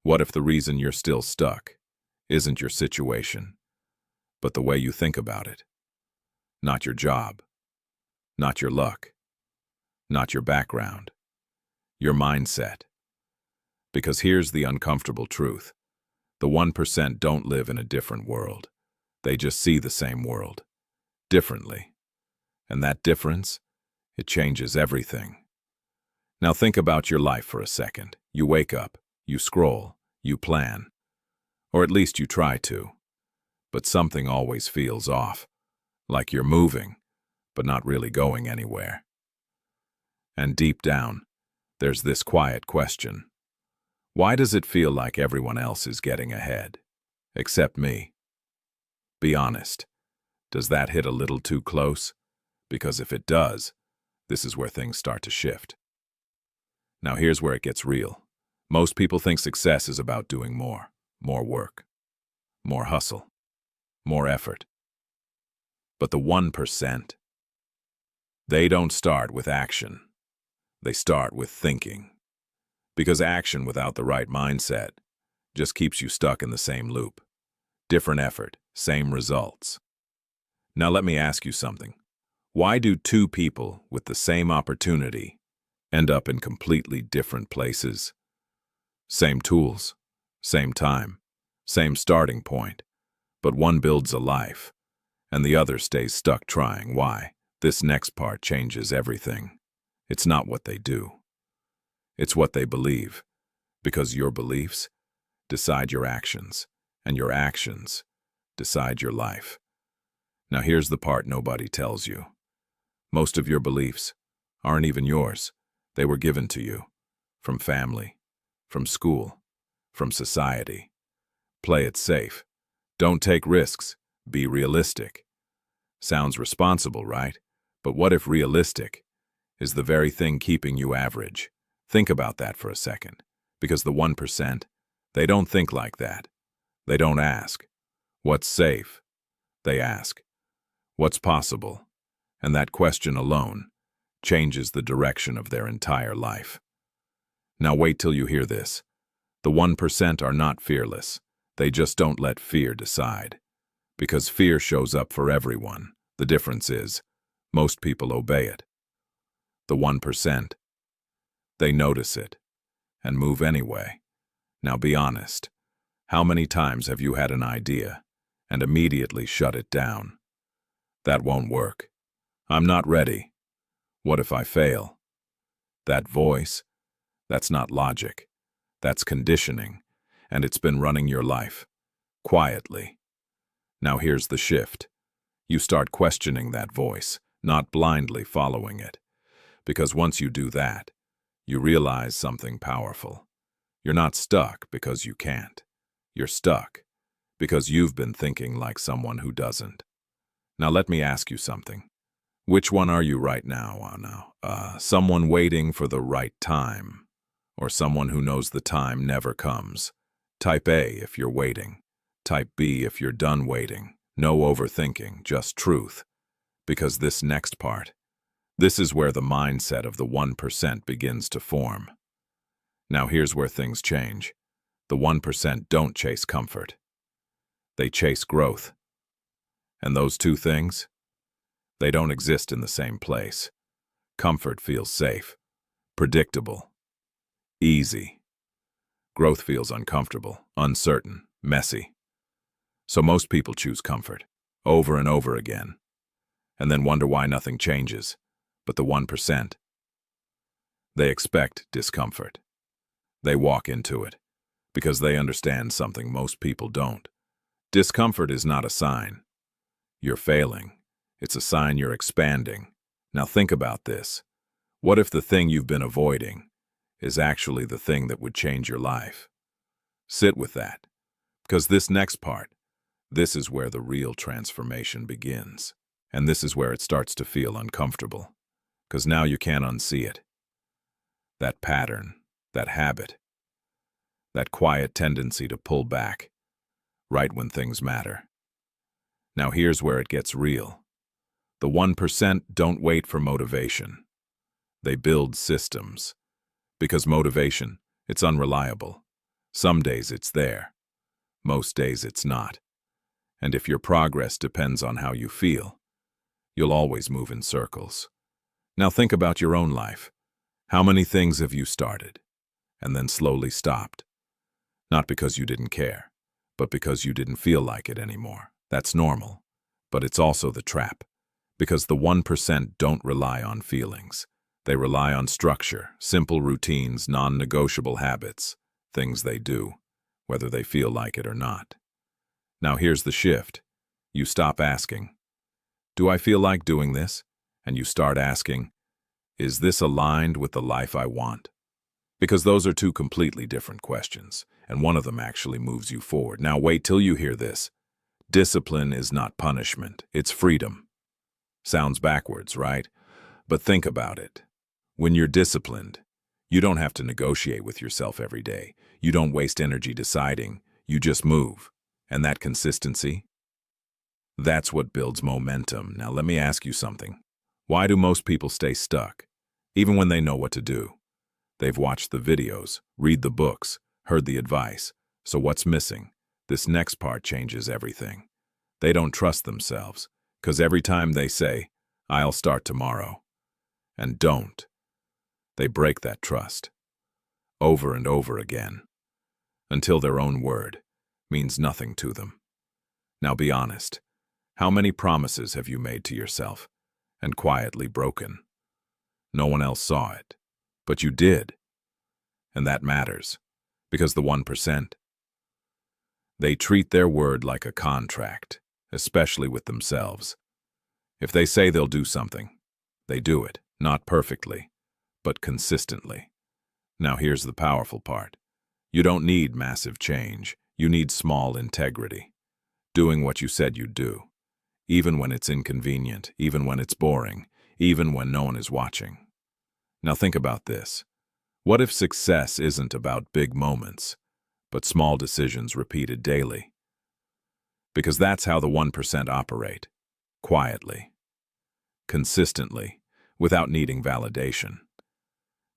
What if the reason you're still stuck isn't your situation, but the way you think about it? Not your job, not your luck, not your background, your mindset. Because here's the uncomfortable truth. The 1% don't live in a different world. They just see the same world, differently. And that difference, it changes everything. Now think about your life for a second. You wake up, you scroll, you plan. Or at least you try to. But something always feels off. Like you're moving, but not really going anywhere. And deep down, there's this quiet question. Why does it feel like everyone else is getting ahead, except me? Be honest. Does that hit a little too close? Because if it does, this is where things start to shift. Now here's where it gets real. Most people think success is about doing more work, more hustle, more effort. But the 1%, they don't start with action. They start with thinking. Because action without the right mindset just keeps you stuck in the same loop. Different effort, same results. Now let me ask you something. Why do two people with the same opportunity end up in completely different places? Same tools, same time, same starting point, but one builds a life, and the other stays stuck trying. Why? This next part changes everything. It's not what they do. It's what they believe, because your beliefs decide your actions, and your actions decide your life. Now here's the part nobody tells you. Most of your beliefs aren't even yours. They were given to you, from family, from school, from society. Play it safe. Don't take risks. Be realistic. Sounds responsible, right? But what if realistic is the very thing keeping you average? Think about that for a second, because the 1%, they don't think like that. They don't ask, what's safe? They ask, what's possible? And that question alone changes the direction of their entire life. Now wait till you hear this. The 1% are not fearless. They just don't let fear decide. Because fear shows up for everyone. The difference is, most people obey it. The 1%, they notice it and move anyway. Now be honest. How many times have you had an idea and immediately shut it down? That won't work. I'm not ready. What if I fail? That voice, that's not logic. That's conditioning, and it's been running your life, quietly. Now here's the shift. You start questioning that voice, not blindly following it. Because once you do that, you realize something powerful. You're not stuck because you can't. You're stuck because you've been thinking like someone who doesn't. Now let me ask you something. Which one are you right now? Someone waiting for the right time, or someone who knows the time never comes? Type A if you're waiting. Type B if you're done waiting. No overthinking, just truth. Because this next part, this is where the mindset of the 1% begins to form. Now here's where things change. The 1% don't chase comfort. They chase growth. And those two things, they don't exist in the same place. Comfort feels safe, predictable, easy. Growth feels uncomfortable, uncertain, messy. So most people choose comfort, over and over again, and then wonder why nothing changes. But the 1%, they expect discomfort. They walk into it, because they understand something most people don't. Discomfort is not a sign you're failing. It's a sign you're expanding. Now think about this. What if the thing you've been avoiding is actually the thing that would change your life? Sit with that, because this next part, this is where the real transformation begins. And this is where it starts to feel uncomfortable, because now you can't unsee it. That pattern, that habit, that quiet tendency to pull back, right when things matter. Now here's where it gets real. The 1% don't wait for motivation. They build systems. Because motivation, it's unreliable. Some days it's there. Most days it's not. And if your progress depends on how you feel, you'll always move in circles. Now think about your own life. How many things have you started and then slowly stopped? Not because you didn't care, but because you didn't feel like it anymore. That's normal, but it's also the trap. Because the 1% don't rely on feelings. They rely on structure, simple routines, non-negotiable habits, things they do, whether they feel like it or not. Now here's the shift. You stop asking, "Do I feel like doing this?" And you start asking, "Is this aligned with the life I want?" Because those are two completely different questions, and one of them actually moves you forward. Now wait till you hear this. Discipline is not punishment, it's freedom. Sounds backwards, right? But think about it. When you're disciplined, you don't have to negotiate with yourself every day. You don't waste energy deciding, you just move. And that consistency? That's what builds momentum. Now let me ask you something. Why do most people stay stuck, even when they know what to do? They've watched the videos, read the books, heard the advice. So what's missing? This next part changes everything. They don't trust themselves, because every time they say, "I'll start tomorrow," and don't, they break that trust over and over again until their own word means nothing to them. Now be honest. How many promises have you made to yourself and quietly broken? No one else saw it, but you did. And that matters, because the 1%, they treat their word like a contract, especially with themselves. If they say they'll do something, they do it, not perfectly, but consistently. Now here's the powerful part. You don't need massive change. You need small integrity. Doing what you said you'd do, even when it's inconvenient, even when it's boring, even when no one is watching. Now think about this. What if success isn't about big moments, but small decisions repeated daily? Because that's how the 1% operate. Quietly. Consistently, without needing validation.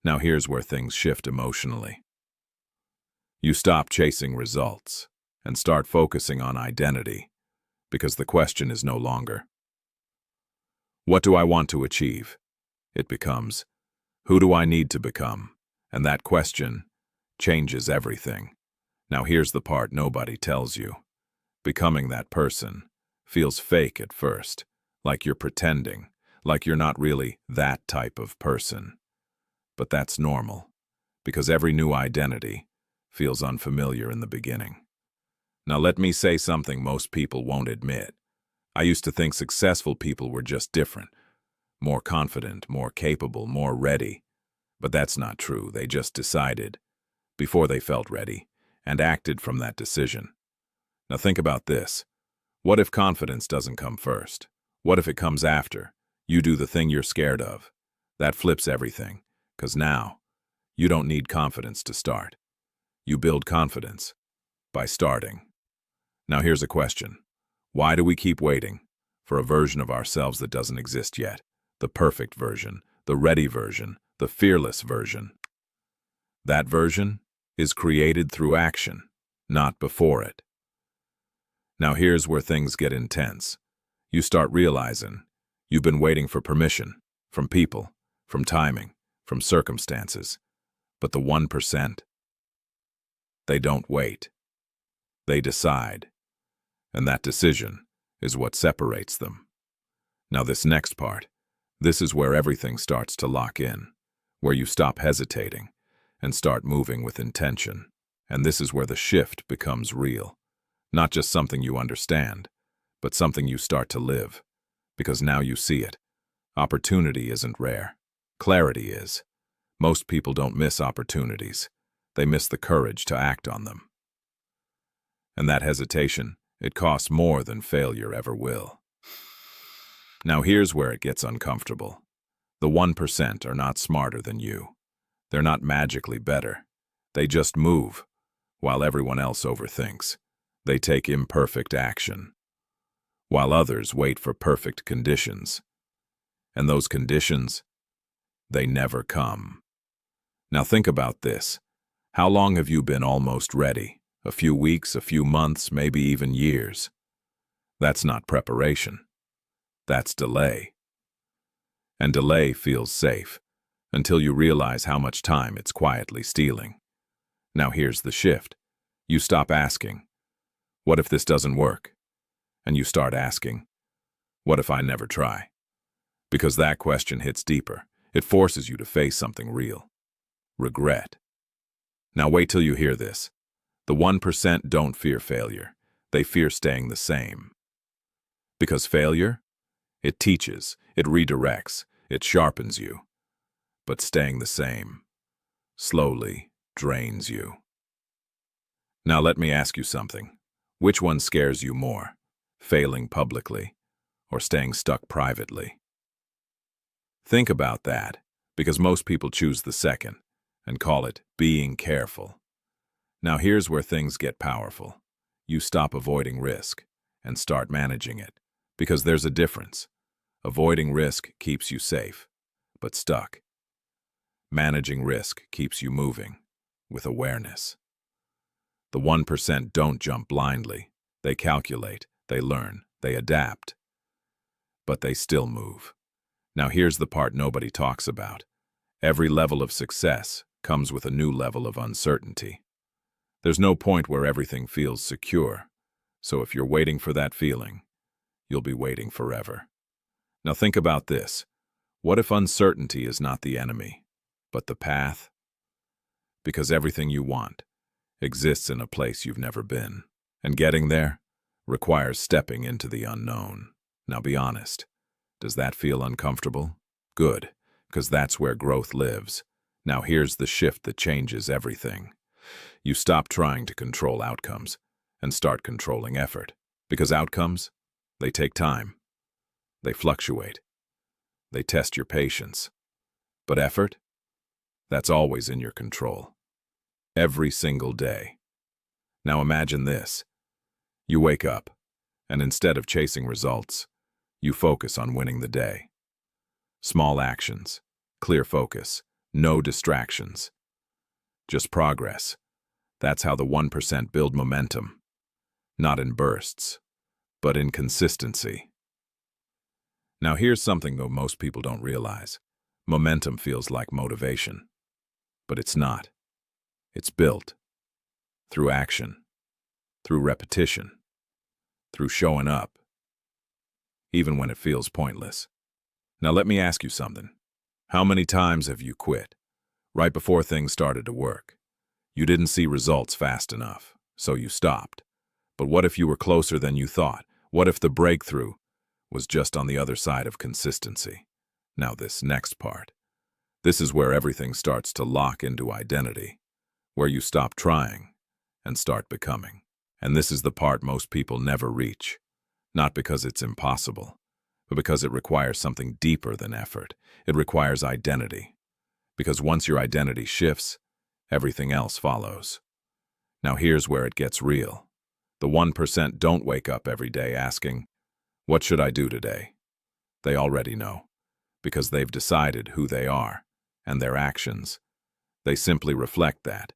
Now here's where things shift emotionally. You stop chasing results and start focusing on identity, because the question is no longer, "What do I want to achieve?" It becomes, "Who do I need to become?" And that question changes everything. Now here's the part nobody tells you. Becoming that person feels fake at first, like you're pretending, like you're not really that type of person. But that's normal, because every new identity feels unfamiliar in the beginning. Now let me say something most people won't admit. I used to think successful people were just different, more confident, more capable, more ready. But that's not true. They just decided, before they felt ready, and acted from that decision. Now think about this. What if confidence doesn't come first? What if it comes after? You do the thing you're scared of. That flips everything, because now, you don't need confidence to start. You build confidence by starting. Now here's a question. Why do we keep waiting for a version of ourselves that doesn't exist yet? The perfect version, the ready version, the fearless version. That version is created through action, not before it. Now here's where things get intense. You start realizing you've been waiting for permission, from people, from timing, from circumstances. But the 1%, they don't wait. They decide. And that decision is what separates them. Now this next part, this is where everything starts to lock in, where you stop hesitating and start moving with intention. And this is where the shift becomes real. Not just something you understand, but something you start to live. Because now you see it. Opportunity isn't rare. Clarity is. Most people don't miss opportunities. They miss the courage to act on them. And that hesitation, it costs more than failure ever will. Now here's where it gets uncomfortable. The 1% are not smarter than you. They're not magically better. They just move, while everyone else overthinks. They take imperfect action, while others wait for perfect conditions. And those conditions, they never come. Now think about this. How long have you been almost ready? A few weeks, a few months, maybe even years. That's not preparation. That's delay. And delay feels safe until you realize how much time it's quietly stealing. Now here's the shift. You stop asking, what if this doesn't work? And you start asking, what if I never try? Because that question hits deeper. It forces you to face something real. Regret. Now wait till you hear this. The 1% don't fear failure. They fear staying the same. Because failure, it teaches, it redirects, it sharpens you. But staying the same, slowly drains you. Now let me ask you something. Which one scares you more? Failing publicly or staying stuck privately? Think about that, because most people choose the second and call it being careful. Now here's where things get powerful. You stop avoiding risk and start managing it, because there's a difference. Avoiding risk keeps you safe, but stuck. Managing risk keeps you moving, with awareness. The 1% don't jump blindly. They calculate, they learn, they adapt. But they still move. Now here's the part nobody talks about. Every level of success comes with a new level of uncertainty. There's no point where everything feels secure. So if you're waiting for that feeling, you'll be waiting forever. Now think about this. What if uncertainty is not the enemy, but the path? Because everything you want exists in a place you've never been. And getting there requires stepping into the unknown. Now be honest. Does that feel uncomfortable? Good, because that's where growth lives. Now here's the shift that changes everything. You stop trying to control outcomes and start controlling effort. Because outcomes, they take time. They fluctuate. They test your patience. But effort, that's always in your control. Every single day. Now imagine this. You wake up, and instead of chasing results, you focus on winning the day. Small actions, clear focus, no distractions. Just progress. That's how the 1% build momentum. Not in bursts, but in consistency. Now here's something though most people don't realize. Momentum feels like motivation, but it's not. It's built through action, through repetition, through showing up, even when it feels pointless. Now let me ask you something. How many times have you quit right before things started to work? You didn't see results fast enough, so you stopped. But what if you were closer than you thought? What if the breakthrough was just on the other side of consistency? Now this next part. This is where everything starts to lock into identity, where you stop trying and start becoming. And this is the part most people never reach. Not because it's impossible, but because it requires something deeper than effort. It requires identity. Because once your identity shifts, everything else follows. Now here's where it gets real. The 1% don't wake up every day asking, what should I do today? They already know, because they've decided who they are and their actions. They simply reflect that.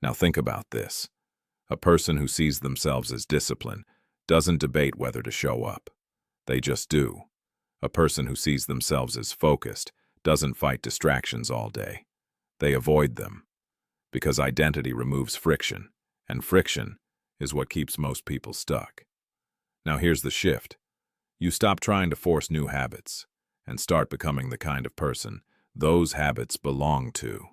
Now think about this. A person who sees themselves as disciplined doesn't debate whether to show up. They just do. A person who sees themselves as focused doesn't fight distractions all day. They avoid them. Because identity removes friction, and friction is what keeps most people stuck. Now here's the shift. You stop trying to force new habits and start becoming the kind of person those habits belong to.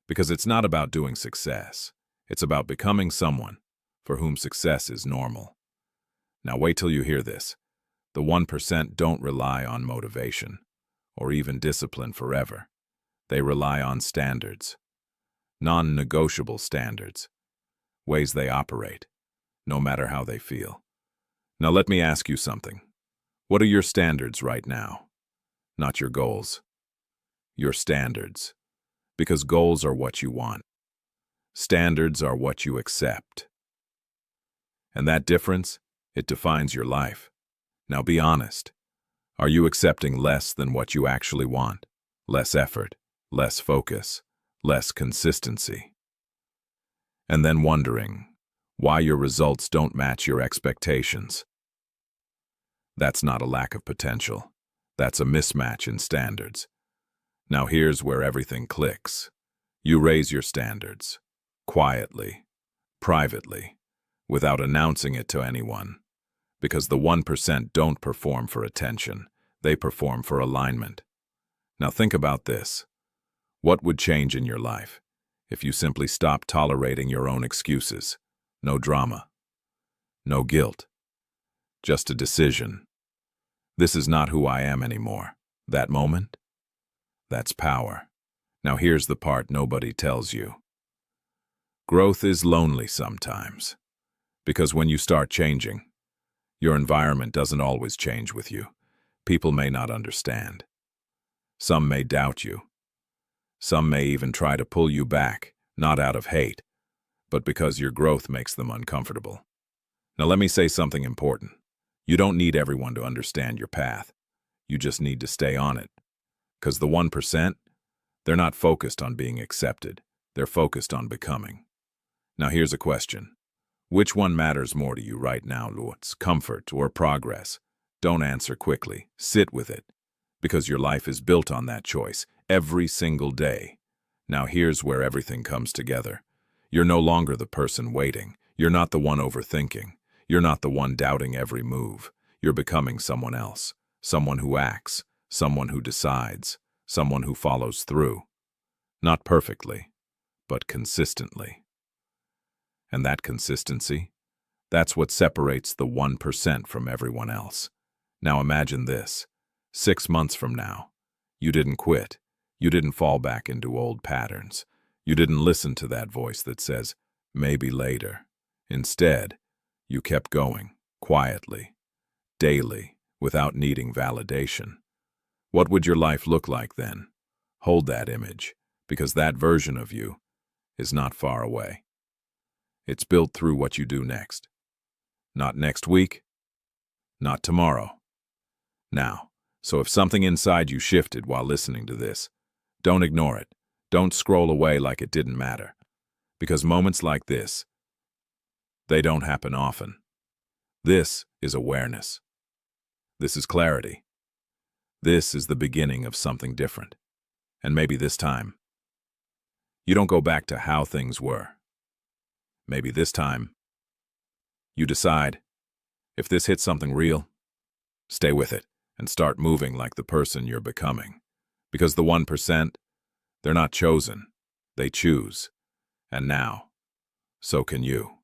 Because it's not about doing success. It's about becoming someone for whom success is normal. Now wait till you hear this. The 1% don't rely on motivation or even discipline forever. They rely on standards. Non-negotiable standards. Ways they operate, no matter how they feel. Now let me ask you something. What are your standards right now? Not your goals. Your standards. Because goals are what you want. Standards are what you accept. And that difference, it defines your life. Now be honest. Are you accepting less than what you actually want? Less effort, less focus, less consistency. and then wondering why your results don't match your expectations. That's not a lack of potential. That's a mismatch in standards. Now here's where everything clicks. You raise your standards, quietly, privately, without announcing it to anyone. Because the 1% don't perform for attention, they perform for alignment. Now think about this. What would change in your life if you simply stopped tolerating your own excuses? No drama, no guilt, just a decision. This is not who I am anymore. That moment? That's power. Now here's the part nobody tells you. Growth is lonely sometimes, because when you start changing, your environment doesn't always change with you. People may not understand. Some may doubt you. Some may even try to pull you back, not out of hate, but because your growth makes them uncomfortable. Now let me say something important. You don't need everyone to understand your path. You just need to stay on it. Because the 1%, they're not focused on being accepted. They're focused on becoming. Now here's a question. Which one matters more to you right now, Lutz? Comfort or progress? Don't answer quickly. Sit with it. Because your life is built on that choice, every single day. Now here's where everything comes together. You're no longer the person waiting. You're not the one overthinking. You're not the one doubting every move. You're becoming someone else. Someone who acts. Someone who decides. Someone who follows through. Not perfectly, but consistently. And that consistency, that's what separates the 1% from everyone else. Now imagine this. 6 months from now, you didn't quit. You didn't fall back into old patterns. You didn't listen to that voice that says, maybe later. Instead, you kept going, quietly, daily, without needing validation. What would your life look like then? Hold that image, because that version of you is not far away. It's built through what you do next. Not next week, not tomorrow. Now, so if something inside you shifted while listening to this, don't ignore it. Don't scroll away like it didn't matter. Because moments like this, they don't happen often. This is awareness. This is clarity. This is the beginning of something different. And maybe this time, you don't go back to how things were. Maybe this time, you decide, if this hits something real, stay with it and start moving like the person you're becoming. Because the 1%, they're not chosen, they choose. And now, so can you.